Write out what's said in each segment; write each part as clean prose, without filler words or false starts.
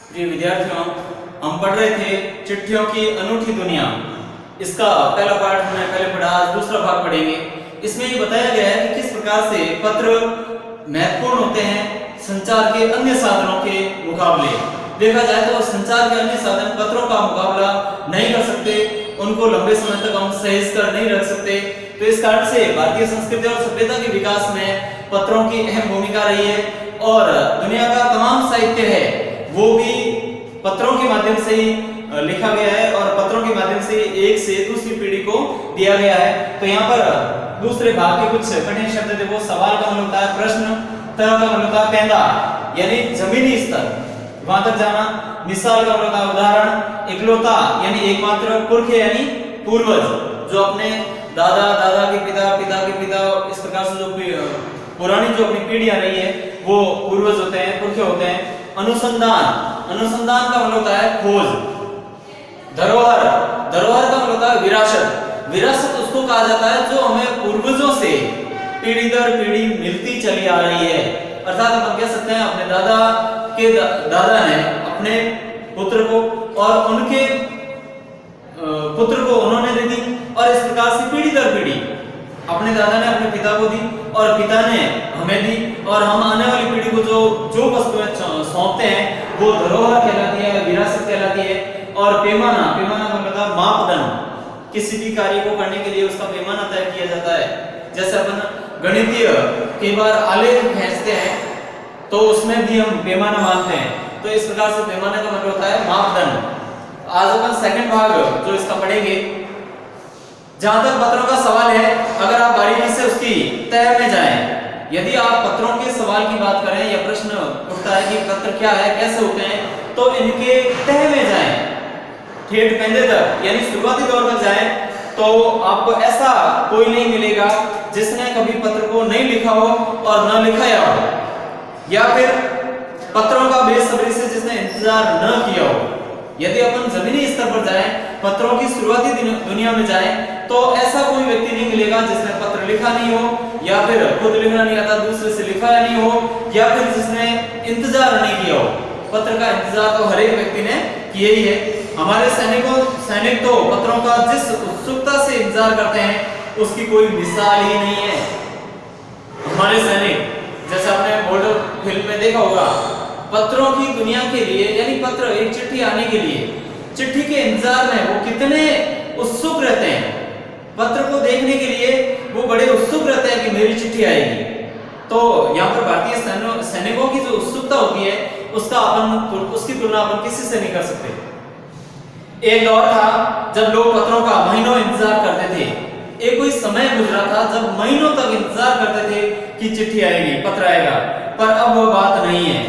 प्रिय विद्यार्थियों, हम पढ़ रहे थे चिट्ठियों की अनूठी दुनिया। इसका पहला पार्ट हमने पहले पढ़ा, आज दूसरा भाग पढ़ेंगे। इसमें ये बताया गया है कि किस प्रकार से पत्र महत्वपूर्ण होते हैं संचार के अन्य साधनों के मुकाबले। देखा जाए तो संचार के अन्य साधन पत्रों का मुकाबला नहीं कर सकते, उनको लंबे समय तक हम सहेज कर नहीं रख सकते। तो इस कारण से भारतीय संस्कृति और सभ्यता के विकास में पत्रों की अहम भूमिका रही है और दुनिया का तमाम साहित्य है वो भी पत्रों के माध्यम से ही लिखा गया है और पत्रों के माध्यम से एक से दूसरी पीढ़ी को दिया गया है। तो यहाँ पर दूसरे भाग के कुछ कठिन शब्द थे, वो सवाल का मतलब होता है प्रश्न, तरह का मतलब होता है पेंदा यानी जमीनी स्तर वहां तक जाना, मिसाल का मतलब होता है उदाहरण, इकलौता यानी एकमात्र, पुरख यानी पूर्वज जो अपने दादा दादा के पिता पिता के पिता इस प्रकार से जो पुरानी जो अपनी पीढ़ी आ रही है वो पूर्वज होते हैं, पुरखे होते हैं। अनुसंधान, अनुसंधान का मतलब होता है खोज। धरोहर, धरोहर का मतलब होता है विरासत। विरासत उसको कहा जाता है जो हमें पूर्वजों से पीढ़ी दर पीढ़ी मिलती चली आ रही है। अर्थात हम कह सकते हैं अपने दादा के दादा ने अपने पुत्र को और उनके पुत्र को उन्होंने दे दी और इस प्रकार से पीढ़ी दर पीढ़ी अपने दादा ने अपने पिता को दी और पिता ने हमें दी और हम आने वाली पीढ़ी को जो वस्तुएं सौंपते हैं वो धरोहर कहलाती है, विरासत कहलाती है। और पैमाना, पैमाना का मतलब मापदंड, किसी भी कार्य को करने के लिए उसका पैमाना तय किया जाता है। जैसे अपन गणितीय कई बार आलेख खींचते हैं तो उसमें भी हम पैमाना मानते हैं। तो इस प्रकार से पैमाने का मतलब होता है मापदंड। आज अपन सेकंड भाग जो इसका पढ़ेंगे। जहां तक पत्रों का सवाल है, अगर आप बारीकी से उसकी तह में जाएं, यदि आप पत्रों के सवाल की बात करें या प्रश्न उठता है कि पत्र क्या है, कैसे होते हैं, तो इनके तह में जाएं, ठेठ पेंदे तक यानी शुरुआती दौर तक जाएं, तो आपको ऐसा कोई नहीं मिलेगा जिसने कभी पत्र को नहीं लिखा हो और न लिखाया हो, या फिर पत्रों का बेसब्री से जिसने इंतजार न किया हो। यदि अपन जमीनी स्तर पर जाएं, पत्रों की शुरुआती दुनिया में जाएं, तो ऐसा कोई व्यक्ति नहीं मिलेगा जिसने पत्र लिखा नहीं हो, या फिर खुद लिखना नहीं आता दूसरे से लिखाया नहीं हो, या फिर जिसने इंतजार नहीं किया हो। पत्र का इंतजार तो हर एक व्यक्ति ने किया ही है। हमारे सैनिक तो पत्रों का जिस उत्सुकता से इंतजार करते हैं उसकी कोई मिसाल ही नहीं है। हमारे सैनिक, जैसे आपने बॉर्डर फिल्म में देखा होगा, पत्रों की दुनिया के लिए यानी पत्र, एक चिट्ठी आने के लिए, चिट्ठी के इंतजार में वो कितने उत्सुक रहते हैं। पत्र को देखने के लिए वो बड़े उत्सुक रहते हैं कि मेरी चिट्ठी आएगी। तो यहाँ पर भारतीय सैनिकों की जो उत्सुकता होती है उसकी तुलना अपन किसी से नहीं कर सकते। एक दौर था जब लोग पत्रों का महीनों इंतजार करते थे। एक कोई समय गुजरा था जब महीनों तक इंतजार करते थे कि चिट्ठी आएगी, पत्र आएगा, पर अब वो बात नहीं है।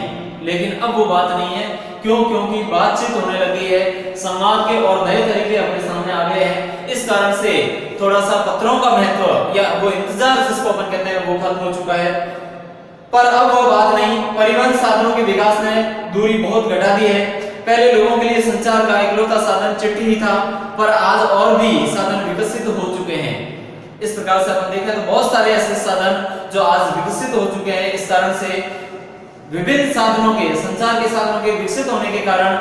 लेकिन अब वो बात नहीं है, क्यों? क्योंकि बातचीत होने लगी है, संवाद के और नए तरीके अपने सामने आ गए हैं। इस कारण से थोड़ा सा पत्रों का महत्व या वो इंतजार जिसको अपन कहते हैं वो खत्म हो चुका है। पर अब वो बात नहीं। परिवहन साधनों के विकास ने दूरी बहुत घटा दी है। पहले लोगों के लिए संचार का इकलौता साधन चिट्ठी ही था, पर आज और भी साधन विकसित हो चुके हैं। इस प्रकार से अपन देखें तो बहुत सारे ऐसे साधन जो आज विकसित हो चुके हैं। इस कारण से विभिन्न साधनों के, संचार के साधनों के विकसित होने के कारण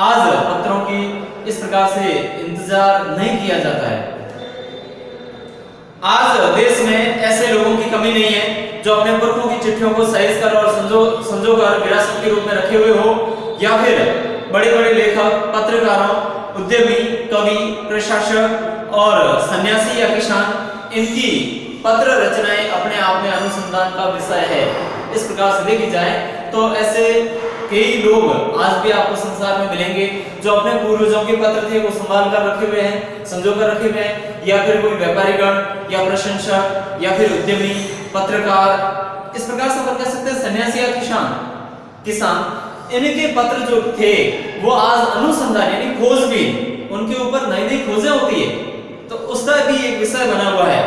आज पत्रों की इस प्रकार से इंतजार नहीं किया जाता है। आज देश में ऐसे लोगों की कमी नहीं है जो अपने पुरखों की चिट्ठियों को सहेज कर और संजोकर विरासत के रूप में रखे हुए हो, या फिर बड़े बड़े लेखक, पत्रकारों, उद्यमी, कवि, प्रशासक और सन्यासी या किसान, इनकी पत्र रचनाएं अपने आप में अनुसंधान का विषय है। इस प्रकार से देखी जाए तो ऐसे कई लोग आज भी आपको संसार में मिलेंगे जो अपने पूर्वजों के पत्र थे वो संभाल कर रखे हुए हैं, संजो कर रखे हुए हैं, या फिर कोई व्यापारी गण या प्रशंसक या फिर उद्यमी, पत्रकार, इस प्रकार से अपन कह सकते हैं सन्यासी या किसान, इनके पत्र जो थे वो आज अनुसंधान यानी खोजबीन, उनके ऊपर नई नई खोजें होती है, तो उसका भी एक विषय बना हुआ है।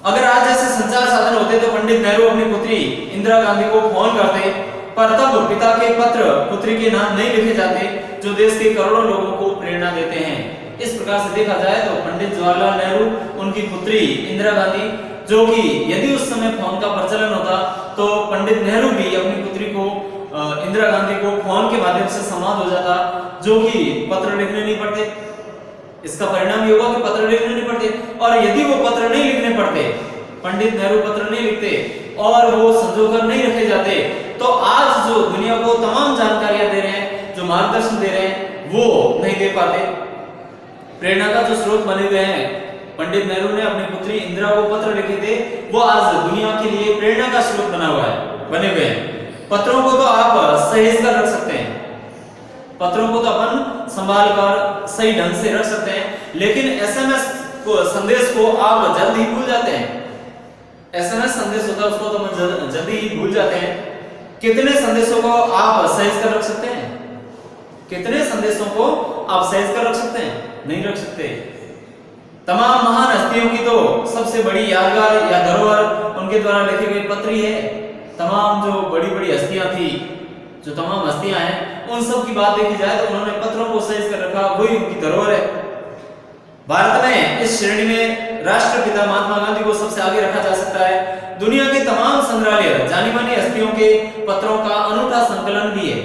अगर आज जैसे संचार साधन होते तो पंडित नेहरू अपनी पुत्री इंदिरा गांधी को फोन करते, पर तब पिता के पत्र पुत्री के नाम नहीं लिखे जाते जो देश के करोड़ों लोगों को प्रेरणा देते हैं। इस प्रकार से देखा जाए तो पंडित जवाहरलाल नेहरू, उनकी पुत्री इंदिरा गांधी, जो कि यदि उस समय फोन का प्रचलन होता तो पंडित नेहरू भी अपनी पुत्री को इंदिरा गांधी को फोन के माध्यम से संवाद हो जाता, जो कि पत्र लिखने नहीं पड़ते। इसका परिणाम ये हुआ कि पत्र लिखने नहीं पड़ते, और यदि वो पत्र नहीं लिखने पड़ते, पंडित नेहरू पत्र नहीं लिखते और वो संजोकर नहीं रखे जाते, तो आज जो दुनिया को तमाम जानकारियां दे रहे हैं, जो मार्गदर्शन दे रहे हैं, वो नहीं दे पाते। प्रेरणा का जो स्रोत बने हुए हैं, पंडित नेहरू ने अपनी पुत्री इंदिरा को पत्र लिखे थे, वो आज दुनिया के लिए प्रेरणा का स्रोत बना हुआ है, बने हुए हैं। पत्रों को तो आप सहेज कर रख सकते हैं, पत्रों को तो अपन संभाल कर सही ढंग से रख सकते हैं, लेकिन एसएमएस को, संदेश को आप जल्दी ही भूल जाते हैं। एसएमएस संदेश होता है, उसको तो हम जल्दी ही भूल जाते हैं। कितने संदेशों को आप सहेज कर रख सकते हैं? कितने संदेशों को आप सहेज कर रख सकते हैं? नहीं रख सकते। तमाम महान हस्तियों की तो सबसे बड़ी यादगार या धरोहर उनके द्वारा लिखे गए पत्र ही है। तमाम जो बड़ी बड़ी हस्तियां थी, जो तमाम हस्तियां हैं, उन सब की बात देखी जाए तो उन्होंने पत्रों को सहेज कर रखा, वही उनकी धरोहर है। भारत में इस श्रेणी में राष्ट्रपिता महात्मा गांधी को सबसे आगे रखा जा सकता है। दुनिया के तमाम संग्रहालय जानी मानी हस्तियों के पत्रों का अनूठा संकलन भी है।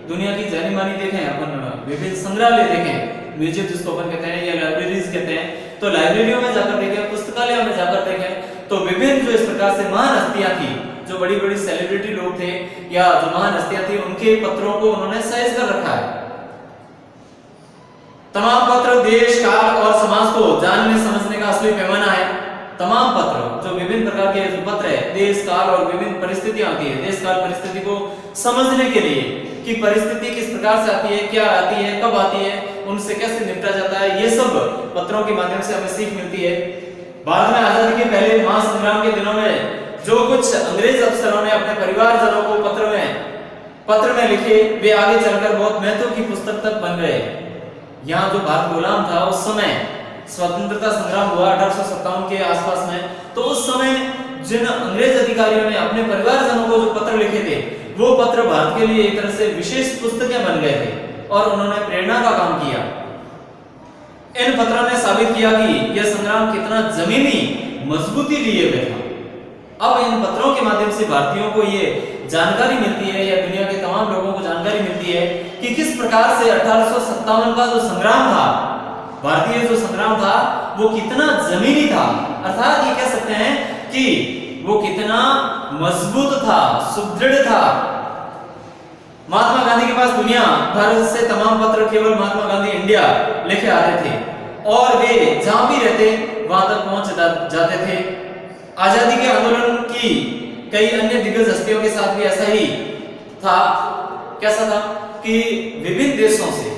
दुनिया की जानी मानी देखें अपन, विभिन्न संग्रहालय देखें, म्यूजियम जिसको अपन कहते हैं या लाइब्रेरीज कहते हैं, तो लाइब्रेरियों में जाकर देखें, पुस्तकालयों में जाकर देखें, तो विभिन्न जो इस प्रकार से महान हस्तियां थी, जो बड़ी बड़ी सेलिब्रिटी लोग थे या जो महान हस्तियां थी, उनके पत्रों को उन्होंने सहेज कर रखा है। तमाम पत्र देश, काल और समाज को जानने समझने का असली पैमाना है। तमाम पत्र, जो विभिन्न प्रकार के जो पत्र है, देश, काल और विभिन्न परिस्थितियां आती है, देश काल परिस्थिति को समझने के लिए कि परिस्थिति किस प्रकार से आती है, क्या आती है, कब आती है, उनसे कैसे निपटा जाता है, ये सब पत्रों के माध्यम से हमें सीख मिलती है। भारत में आजादी के पहले महासंग्राम के दिनों में जो कुछ अंग्रेज अफसरों ने अपने परिवारजनों को पत्र में लिखे, वे आगे चलकर बहुत महत्व की पुस्तक तक बन गए। यहाँ जो भारत गुलाम था, उस समय स्वतंत्रता संग्राम हुआ 1857 के आसपास में, तो उस समय जिन अंग्रेज अधिकारियों ने अपने परिवारजनों को जो पत्र लिखे थे, वो पत्र भारत के लिए एक तरह से विशेष पुस्तकें बन गए थे और उन्होंने प्रेरणा का काम किया। इन पत्रों ने साबित किया कि यह संग्राम कितना जमीनी मजबूती लिए हुए था। अब इन पत्रों के माध्यम से भारतीयों को ये जानकारी मिलती है, या दुनिया के तमाम लोगों को जानकारी मिलती है कि किस प्रकार से 1857 का जो संग्राम था, भारतीय जो संग्राम था, वो कितना जमीनी था। अर्थात ये कह सकते हैं कि वो कितना मजबूत था, सुदृढ़ था। महात्मा गांधी के पास दुनिया भर से तमाम पत्र केवल महात्मा गांधी इंडिया लिखे आ रहे थे, और वे जहां भी रहते वहां तक पहुंच जाते थे। आजादी के आंदोलन की कई अन्य दिग्गज हस्तियों के साथ भी ऐसा ही था। कैसा था कि विभिन्न देशों से,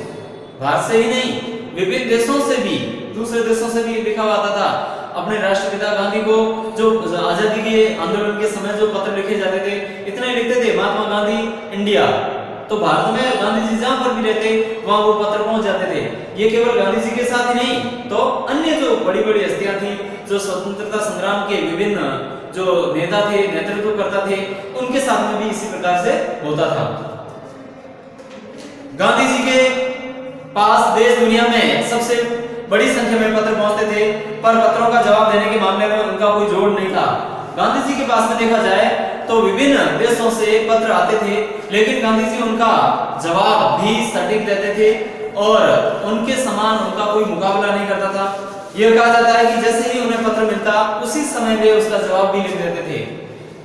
भारत से ही नहीं, विभिन्न देशों से भी, दूसरे देशों से भी लिखा हुआ आता था। अपने राष्ट्रपिता गांधी को जो आजादी के आंदोलन के समय जो पत्र लिखे जाते थे, इतने लिखते थे महात्मा गांधी इंडिया, तो भारत में गांधी जी जहां पर भी रहते वहां वो पत्र पहुंच जाते थे। ये केवल गांधी जी के साथ ही नहीं, तो अन्य जो बड़ी बड़ी हस्तियां थी, जो स्वतंत्रता संग्राम के विभिन्न जो नेता थे, नेतृत्व करता थे, उनके साथ में भी इसी प्रकार से होता था। गांधी जी के पास देश दुनिया में सबसे बड़ी संख्या में पत्र पहुंचते थे, पर पत्रों का जवाब देने के मामले में उनका कोई जोड़ नहीं था। गांधी जी के पास में देखा जाए तो विभिन्न देशों से पत्र आते थे, लेकिन गांधी जी उनका जवाब भी सटीक देते थे और उनके समान उनका कोई मुकाबला नहीं करता था। यह कहा जाता है कि जैसे ही उन्हें पत्र मिलता, उसी समय वे उसका जवाब भी लिख देते थे।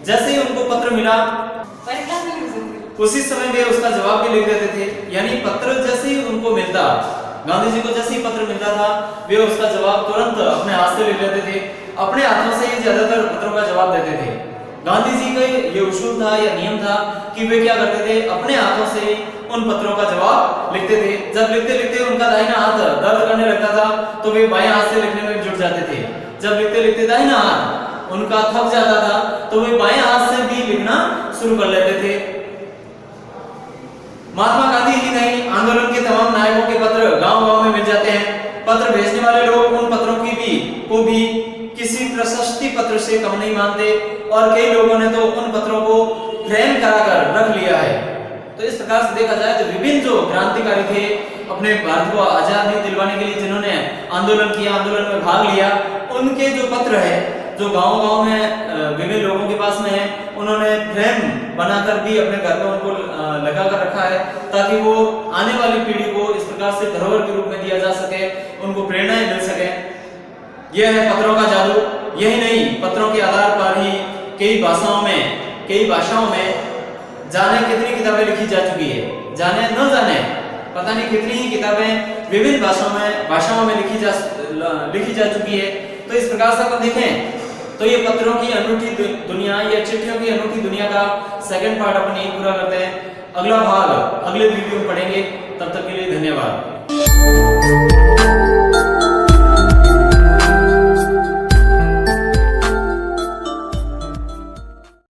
जैसे ही उनको पत्र मिला, उसी समय वे उसका जवाब भी लिख देते थे। यानी पत्र जैसे ही उनको मिलता, गांधी जी को जैसे ही पत्र मिलता था, वे उसका जवाब तुरंत अपने हाथ से लिख लेते थे। अपने हाथों से ही ज्यादातर पत्रों का जवाब देते थे। गांधी जी का ये उसूल था या नियम था कि वे क्या करते थे, अपने हाथों से उन पत्रों का जवाब लिखते थे। जब लिखते लिखते उनका दाहिना हाथ दर्द करने लगता था, तो वे बाएं हाथ से लिखने में जुट जाते थे। जब लिखते लिखते दाहिना हाथ उनका थक जाता था, तो वे बाएं हाथ से भी लिखना शुरू कर लेते थे। महात्मा गांधी ही नहीं, आंदोलन के तमाम नायकों के पत्र गांव-गांव में मिल जाते हैं। पत्र भेजने वाले लोग उन पत्रों को भी किसी प्रशस्ति पत्र से कम नहीं मानते, और कई लोगों ने तो उन पत्रों को फ्रेम कराकर रख लिया है। तो इस प्रकार से देखा जाए तो विभिन्न जो क्रांतिकारी थे, अपने भारत को आजादी दिलवाने के लिए जिन्होंने आंदोलन किया, आंदोलन में भाग लिया, उनके जो पत्र है, जो गांव-गांव में विभिन्न लोगों के पास में है, उन्होंने फ्रेम बनाकर भी अपने घर में उनको लगा कर रखा है, ताकि वो आने वाली पीढ़ी को इस प्रकार से धरोहर के रूप में दिया जा सके, उनको प्रेरणाएं मिल सके। यह है पत्रों का जादू। यही नहीं, पत्रों के आधार पर ही कई भाषाओं में जाने कितनी किताबें लिखी जा चुकी है, जाने न जाने पता नहीं कितनी ही किताबें विभिन्न भाषाओं में लिखी जा चुकी है। तो इस प्रकार से अपन देखें तो ये पत्रों की अनूठी दुनिया या चिट्ठियों की अनूठी दुनिया का सेकंड पार्ट अपन यही पूरा करते हैं। अगला भाग अगले वीडियो